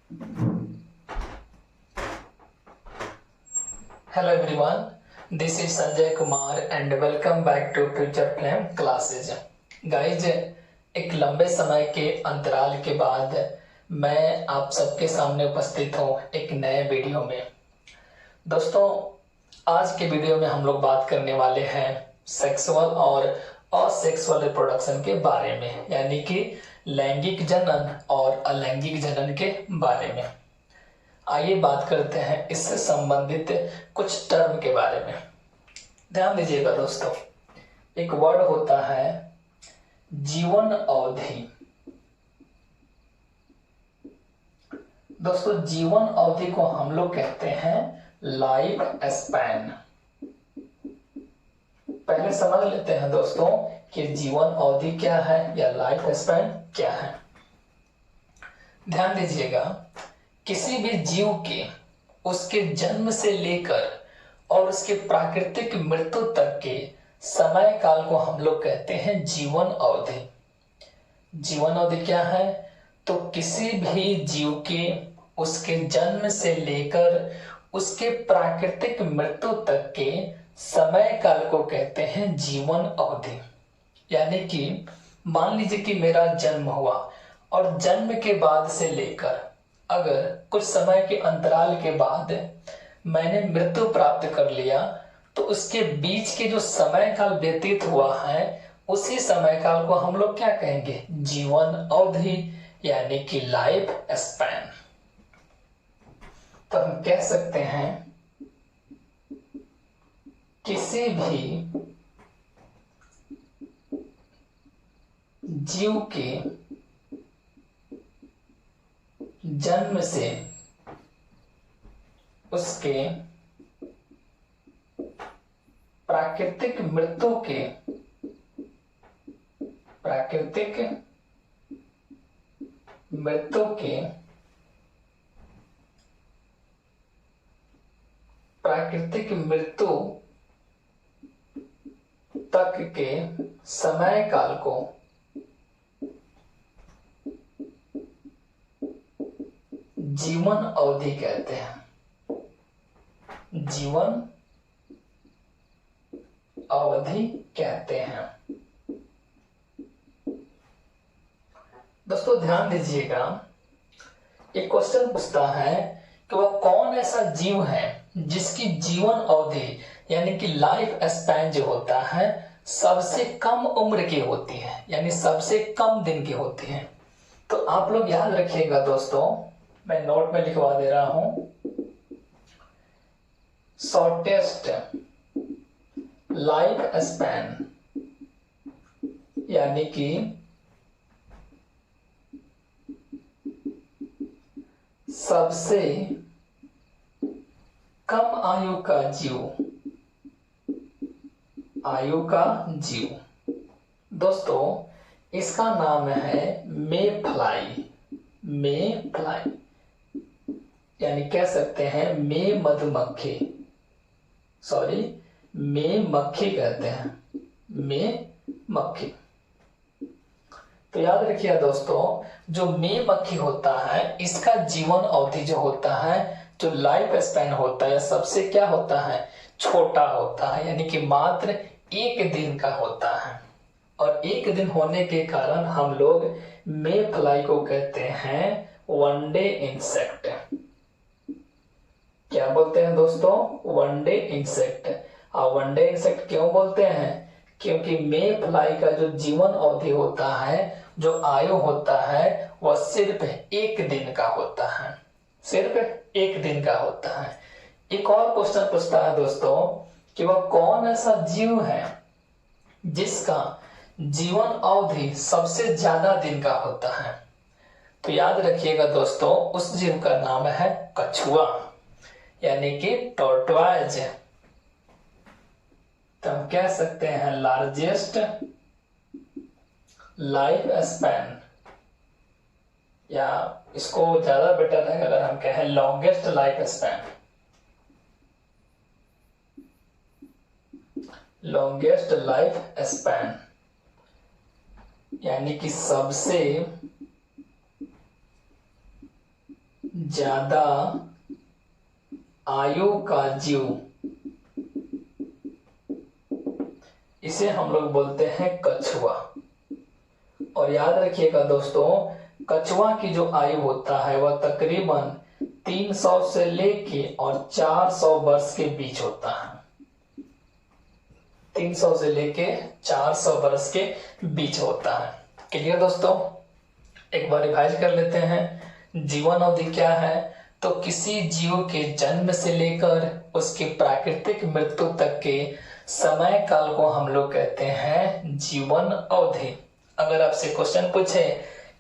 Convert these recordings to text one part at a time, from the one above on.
Hello everyone, this is Sanjay Kumar and welcome back to Future Flame Classes. Guys, एक लंबे समय के अंतराल के बाद मैं आप सबके सामने उपस्थित हूँ एक नए वीडियो में। दोस्तों, आज के वीडियो में हम लोग बात करने वाले हैं सेक्सुअल और असेक्सुअल रिप्रोडक्शन के बारे में, यानी कि लैंगिक जनन और अलैंगिक जनन के बारे में। आइए बात करते हैं इससे संबंधित कुछ टर्म के बारे में। ध्यान दीजिएगा दोस्तों, एक वर्ड होता है जीवन अवधि। दोस्तों, जीवन अवधि को हम लोग कहते हैं लाइफ स्पैन। पहले समझ लेते हैं दोस्तों कि जीवन अवधि क्या है या लाइफ स्पैन क्या है। ध्यान दीजिएगा, किसी भी जीव के उसके जन्म से लेकर और उसके प्राकृतिक मृत्यु तक के समय काल को हम लोग कहते हैं जीवन अवधि। जीवन अवधि क्या है? तो किसी भी जीव के उसके जन्म से लेकर उसके प्राकृतिक मृत्यु तक के समय काल को कहते हैं जीवन अवधि। यानी कि मान लीजिए कि मेरा जन्म हुआ और जन्म के बाद से लेकर अगर कुछ समय के अंतराल के बाद मैंने मृत्यु प्राप्त कर लिया तो उसके बीच के जो समय काल व्यतीत हुआ है उसी समय काल को हम लोग क्या कहेंगे? जीवन अवधि, यानी कि लाइफ स्पैन। तो हम कह सकते हैं किसी भी जीव के जन्म से उसके प्राकृतिक मृत्यु के तक के समय काल को जीवन अवधि कहते हैं। जीवन अवधि कहते हैं। दोस्तों ध्यान दीजिएगा, एक क्वेश्चन पूछता है कि वह कौन ऐसा जीव है जिसकी जीवन अवधि यानी कि लाइफ स्पैन जो होता है सबसे कम उम्र की होती है, यानी सबसे कम दिन की होती है। तो आप लोग याद रखिएगा दोस्तों, मैं नोट में लिखवा दे रहा हूं, शॉर्टेस्ट लाइफ स्पैन यानी कि सबसे कम आयु का जीव। दोस्तों, इसका नाम है मे फ्लाई, यानी कह सकते हैं मे मक्खी कहते हैं, मे मक्खी। तो याद रखिए दोस्तों, जो मे मक्खी होता है इसका जीवन अवधि जो होता है, जो लाइफ स्पैन होता है, सबसे क्या होता है? छोटा होता है, यानी कि मात्र 1 दिन का होता है। और 1 दिन होने के कारण हम लोग मे फ्लाई को कहते हैं वन डे इंसेक्ट। क्या बोलते हैं दोस्तों? One day insect. One day insect क्यों बोलते हैं? क्योंकि मे फ्लाई का जो जीवन अवधि होता है, जो आयु होता है, वह सिर्फ 1 दिन का होता है, सिर्फ 1 दिन का होता है। एक और क्वेश्चन पूछता है दोस्तों कि वह कौन ऐसा जीव है जिसका जीवन अवधि सबसे ज्यादा दिन का होता है। तो याद रखिएगा दोस्तों, उस जीव का नाम है कछुआ, यानी कि टॉर्टोइज। तो हम कह सकते हैं लार्जेस्ट लाइफ स्पैन, या इसको ज्यादा बेटर है अगर हम कहें longest life span. Longest life span यानी कि सबसे ज्यादा आयु का जीव, इसे हम लोग बोलते हैं कछुआ। और याद रखिएगा दोस्तों, कछुआ की जो आयु होता है वह तकरीबन 300 से लेके और 400 वर्ष के बीच होता है। 300 से लेके 400 वर्ष के बीच होता है। क्लियर दोस्तों? एक बार रिवाइज कर लेते हैं। जीवन अवधि क्या है? तो किसी जीव के जन्म से लेकर उसकी प्राकृतिक मृत्यु तक के समय काल को हम लोग कहते हैं जीवन अवधि। अगर आपसे क्वेश्चन पूछे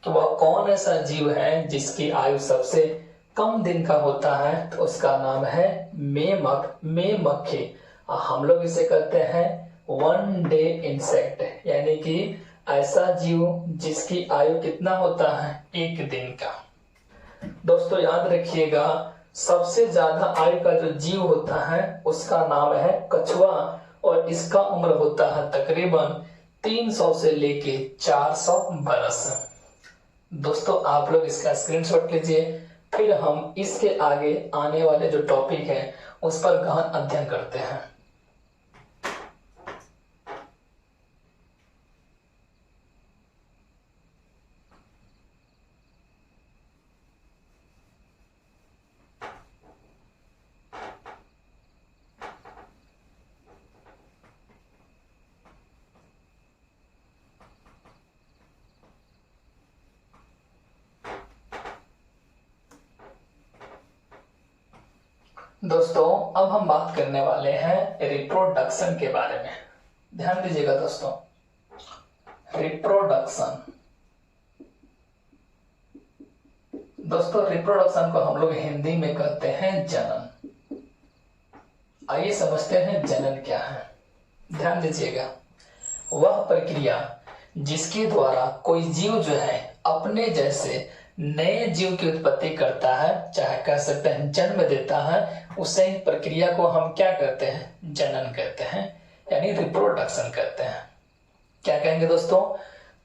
कि वह कौन ऐसा जीव है जिसकी आयु सबसे कम दिन का होता है, तो उसका नाम है मेमक्खी। हम लोग इसे कहते हैं वन डे इंसेक्ट, यानी कि ऐसा जीव जिसकी आयु कितना होता है? 1 दिन का। दोस्तों याद रखिएगा, सबसे ज्यादा आयु का जो जीव होता है उसका नाम है कछुआ, और इसका उम्र होता है तकरीबन 300 से लेके 400 बरस। दोस्तों आप लोग इसका स्क्रीनशॉट लीजिए, फिर हम इसके आगे आने वाले जो टॉपिक है उस पर गहन अध्ययन करते हैं। दोस्तों अब हम बात करने वाले हैं रिप्रोडक्शन के बारे में। ध्यान दीजिएगा दोस्तों, रिप्रोडक्शन। दोस्तों रिप्रोडक्शन को हम लोग हिंदी में कहते हैं जनन। आइए समझते हैं जनन क्या है। ध्यान दीजिएगा, वह प्रक्रिया जिसके द्वारा कोई जीव जो है अपने जैसे नए जीव की उत्पत्ति करता है, चाहे कह सकते हैं जन्म देता है, उसे प्रक्रिया को हम क्या कहते हैं? जनन कहते हैं, यानी रिप्रोडक्शन कहते हैं। क्या कहेंगे दोस्तों?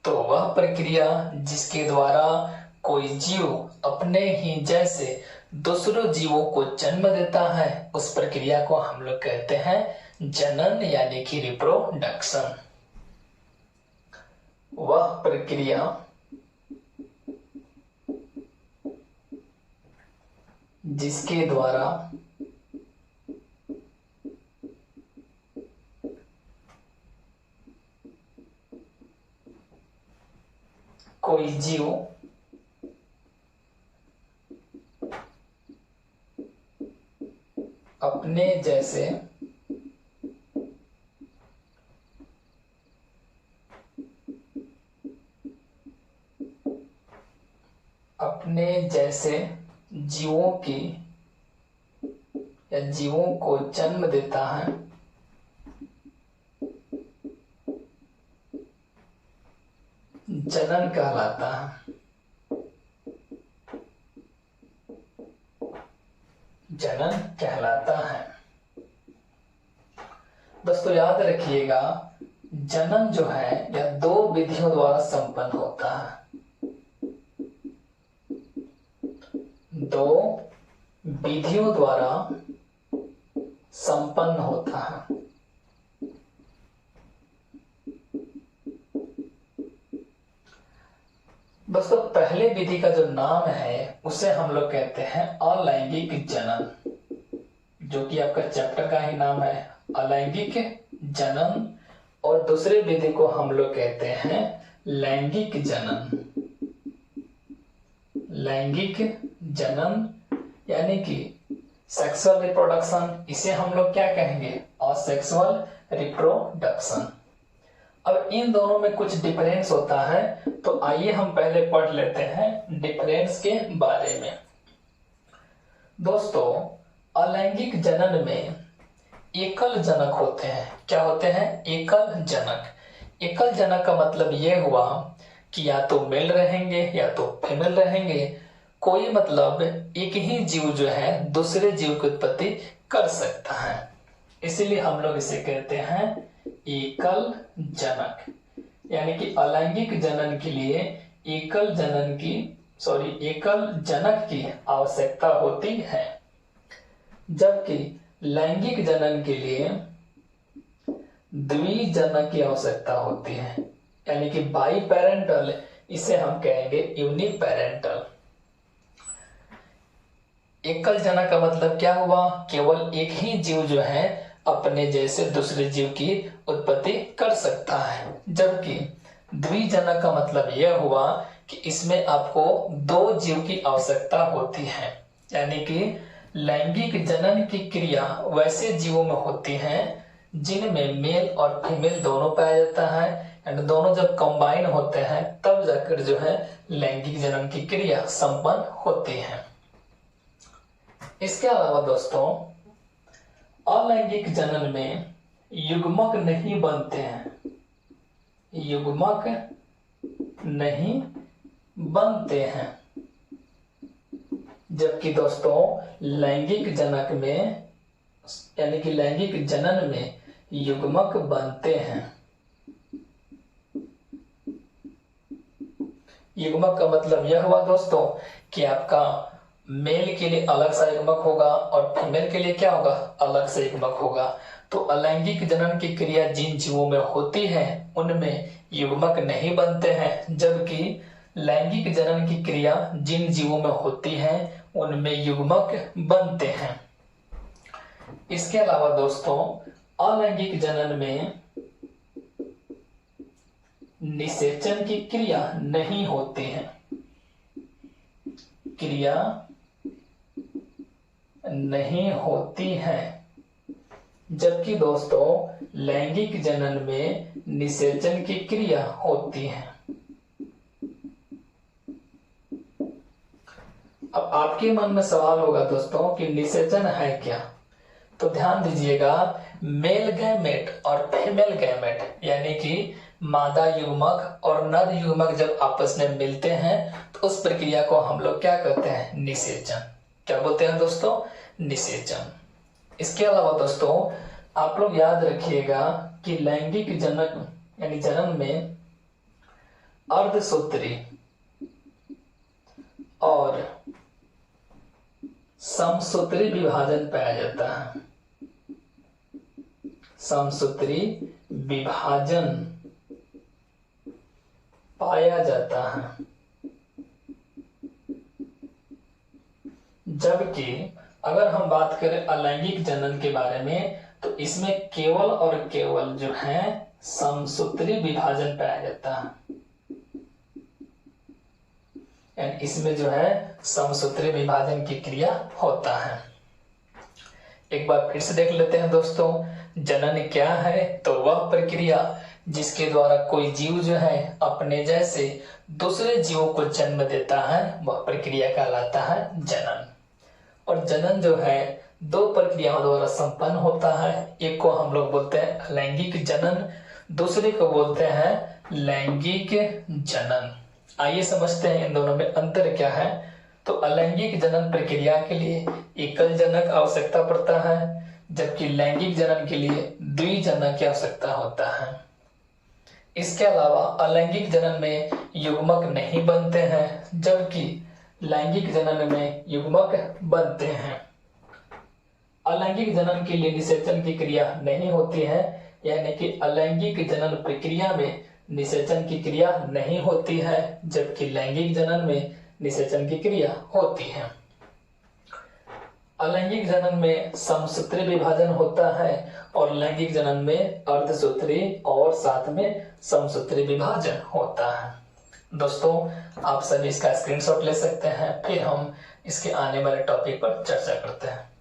तो वह प्रक्रिया जिसके द्वारा कोई जीव अपने ही जैसे दूसरों जीवों को जन्म देता है, उस प्रक्रिया को हम लोग कहते हैं जनन, यानी कि रिप्रोडक्शन। वह प्रक्रिया जिसके द्वारा कोई जीव अपने जैसे जीवों की या जीवों को जन्म देता है, जनन कहलाता है। जनन कहलाता है। दोस्तों याद रखिएगा, जनन जो है यह 2 विधियों द्वारा संपन्न होता है। 2 विधियों द्वारा संपन्न होता है। दोस्तों पहले विधि का जो नाम है उसे हम लोग कहते हैं अलैंगिक जनन, जो कि आपका चैप्टर का ही नाम है, अलैंगिक जनन। और दूसरे विधि को हम लोग कहते हैं लैंगिक जनन। लैंगिक जनन यानी कि सेक्सुअल रिप्रोडक्शन, इसे हम लोग क्या कहेंगे? Asexual reproduction. अब इन दोनों में कुछ डिफरेंस होता है, तो आइए हम पहले पढ़ लेते हैं डिफरेंस के बारे में। दोस्तों अलैंगिक जनन में एकल जनक होते हैं। क्या होते हैं? एकल जनक। एकल जनक का मतलब यह हुआ कि या तो मेल रहेंगे या तो फीमेल रहेंगे, कोई मतलब एक ही जीव जो है दूसरे जीव की उत्पत्ति कर सकता है, इसीलिए हम लोग इसे कहते हैं एकल जनक। यानी कि अलैंगिक जनन के लिए एकल जनन की एकल जनक की आवश्यकता होती है, जबकि लैंगिक जनन के लिए द्विजनक की आवश्यकता होती है, यानी कि बाई पेरेंटल, इसे हम कहेंगे यूनिपेरेंटल। एकल जनक का मतलब क्या हुआ? केवल एक ही जीव जो है अपने जैसे दूसरे जीव की उत्पत्ति कर सकता है, जबकि द्विजनक का मतलब यह हुआ कि इसमें आपको दो जीव की आवश्यकता होती है, यानी कि लैंगिक जनन की क्रिया वैसे जीवों में होती है जिनमें मेल और फीमेल दोनों पाया जाता है, एंड दोनों जब कंबाइन होते हैं तब जाकर जो है लैंगिक जनन की क्रिया संपन्न होती है। इसके अलावा दोस्तों, अलैंगिक जनन में युग्मक नहीं बनते हैं, युग्मक नहीं बनते हैं, जबकि दोस्तों लैंगिक जनक में यानी कि लैंगिक जनन में युग्मक बनते हैं। युग्मक का मतलब यह हुआ दोस्तों कि आपका मेल के लिए अलग सा युग्मक होगा और फीमेल के लिए क्या होगा? अलग से युग्मक होगा। तो अलैंगिक जनन की क्रिया जिन जीवों में होती है उनमें युग्मक नहीं बनते हैं, जबकि लैंगिक जनन की क्रिया जिन जीवों में होती है उनमें युग्मक बनते हैं। इसके अलावा दोस्तों, अलैंगिक जनन में निषेचन की क्रिया नहीं होती है, क्रिया नहीं होती है, जबकि दोस्तों लैंगिक जनन में निषेचन की क्रिया होती है। अब आपके मन में सवाल होगा दोस्तों कि निषेचन है क्या? तो ध्यान दीजिएगा, मेल गैमेट और फीमेल गैमेट यानी कि मादा युग्मक और नर युग्मक जब आपस में मिलते हैं तो उस प्रक्रिया को हम लोग क्या कहते हैं? निषेचन। क्या बोलते हैं दोस्तों? निषेचन। इसके अलावा दोस्तों आप लोग याद रखिएगा कि लैंगिक जनक यानी जनन में अर्धसूत्री और समसूत्री विभाजन पाया जाता है। समसूत्री विभाजन पाया जाता है, जबकि अगर हम बात करें अलैंगिक जनन के बारे में तो इसमें केवल और केवल जो है समसूत्री विभाजन पाया जाता है, इसमें जो है समसूत्री विभाजन की क्रिया होता है। एक बार फिर से देख लेते हैं दोस्तों, जनन क्या है? तो वह प्रक्रिया जिसके द्वारा कोई जीव जो है अपने जैसे दूसरे जीवों को जन्म देता है वह प्रक्रिया कहलाता है जनन। और जनन जो है दो प्रक्रियाओं द्वारा संपन्न होता है, एक को हम लोग बोलते हैं लैंगिक जनन, दूसरे को बोलते हैं लैंगिक जनन। आइए समझते हैं इन दोनों में अंतर क्या है। तो अलैंगिक जनन प्रक्रिया के लिए एकल जनक आवश्यकता पड़ता है, जबकि लैंगिक जनन के लिए द्विजनक की आवश्यकता होता है। इसके अलावा अलैंगिक जनन में युग्मक नहीं बनते हैं, जबकि लैंगिक जनन में युग्मक बनते हैं। अलैंगिक जनन के लिए निषेचन की क्रिया नहीं होती है, यानी कि अलैंगिक जनन प्रक्रिया में निषेचन की क्रिया नहीं होती है, जबकि लैंगिक जनन में निषेचन की क्रिया होती है। अलैंगिक जनन में समसूत्री विभाजन होता है और लैंगिक जनन में अर्धसूत्री और साथ में समसूत्री विभाजन होता है। दोस्तों आप सभी इसका स्क्रीनशॉट ले सकते हैं, फिर हम इसके आने वाले टॉपिक पर चर्चा करते हैं।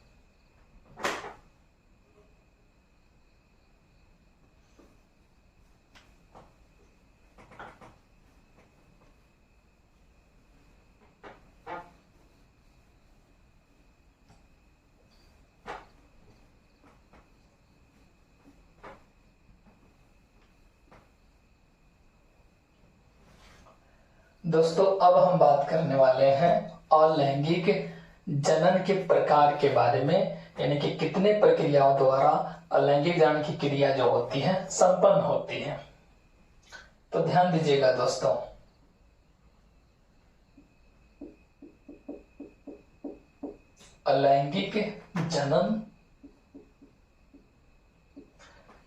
दोस्तों अब हम बात करने वाले हैं अलैंगिक जनन के प्रकार के बारे में, यानी कि कितने प्रक्रियाओं द्वारा अलैंगिक जनन की क्रिया जो होती है संपन्न होती है। तो ध्यान दीजिएगा दोस्तों, अलैंगिक जनन,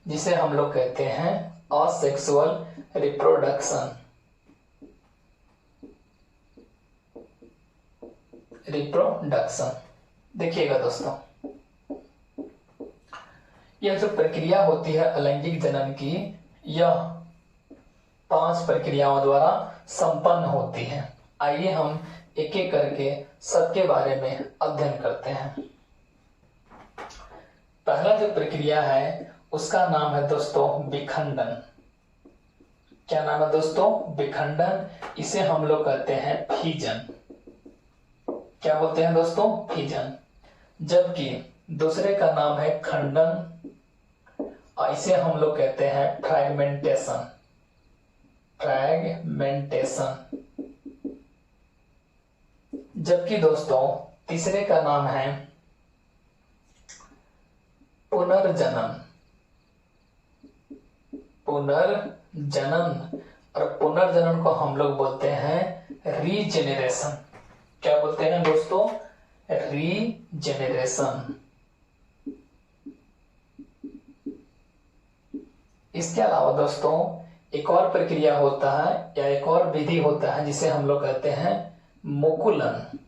जिसे हम लोग कहते हैं असेक्सुअल रिप्रोडक्शन। देखिएगा दोस्तों, यह जो प्रक्रिया होती है अलैंगिक जनन की, यह 5 प्रक्रियाओं द्वारा संपन्न होती है। आइए हम एक एक करके सबके बारे में अध्ययन करते हैं। पहला जो प्रक्रिया है उसका नाम है दोस्तों विखंडन। क्या नाम है दोस्तों? विखंडन। इसे हम लोग कहते हैं फीजन। क्या बोलते हैं दोस्तों? फीजन। जबकि दूसरे का नाम है खंडन, और इसे हम लोग कहते हैं फ्रैगमेंटेशन। जबकि दोस्तों तीसरे का नाम है पुनर्जनन। और पुनर्जनन को हम लोग बोलते हैं रीजेनरेशन। क्या बोलते हैं दोस्तों? रीजेनरेशन। इसके अलावा दोस्तों एक और प्रक्रिया होता है या एक और विधि होता है जिसे हम लोग कहते हैं मुकुलन।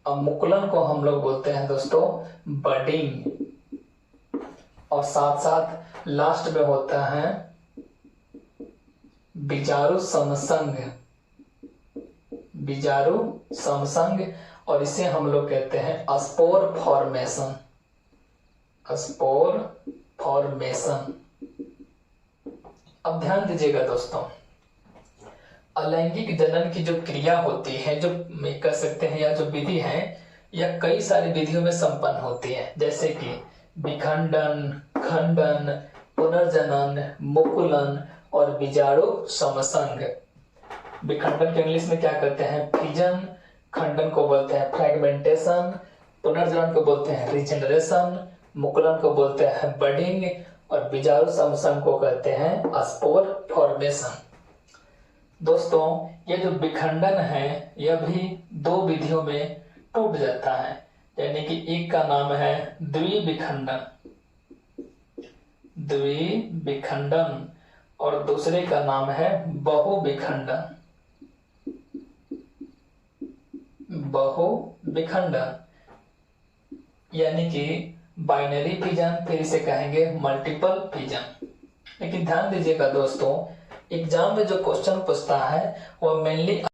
अब मुकुलन को हम लोग बोलते हैं दोस्तों बडिंग। और साथ साथ लास्ट में होता है बीजाणु समसंग, और इसे हम लोग कहते हैं स्पोर फॉर्मेशन। अब ध्यान दीजिएगा दोस्तों, अलैंगिक जनन की जो क्रिया होती है, जो कह सकते हैं या जो विधि है, यह कई सारी विधियों में संपन्न होती है, जैसे कि विखंडन, खंडन, पुनर्जनन, मुकुलन और बीजाणु समसंग। विखंडन के इंग्लिश में क्या कहते हैं? फीजन। खंडन को बोलते हैं फ्रैगमेंटेशन। पुनर्जनन को बोलते हैं रीजेनरेशन। मुकुलन को बोलते हैं बडिंग। और बीजाणु समसंग को कहते हैं स्पोर फॉर्मेशन। दोस्तों ये जो विखंडन है यह भी 2 विधियों में टूट जाता है, यानी कि एक का नाम है द्विविखंडन और दूसरे का नाम है बहुविखंडन। यानी कि बाइनरी फिजन, फिर इसे कहेंगे मल्टीपल फिजन। लेकिन ध्यान दीजिएगा दोस्तों, एग्जाम में जो क्वेश्चन पूछता है वह मेनली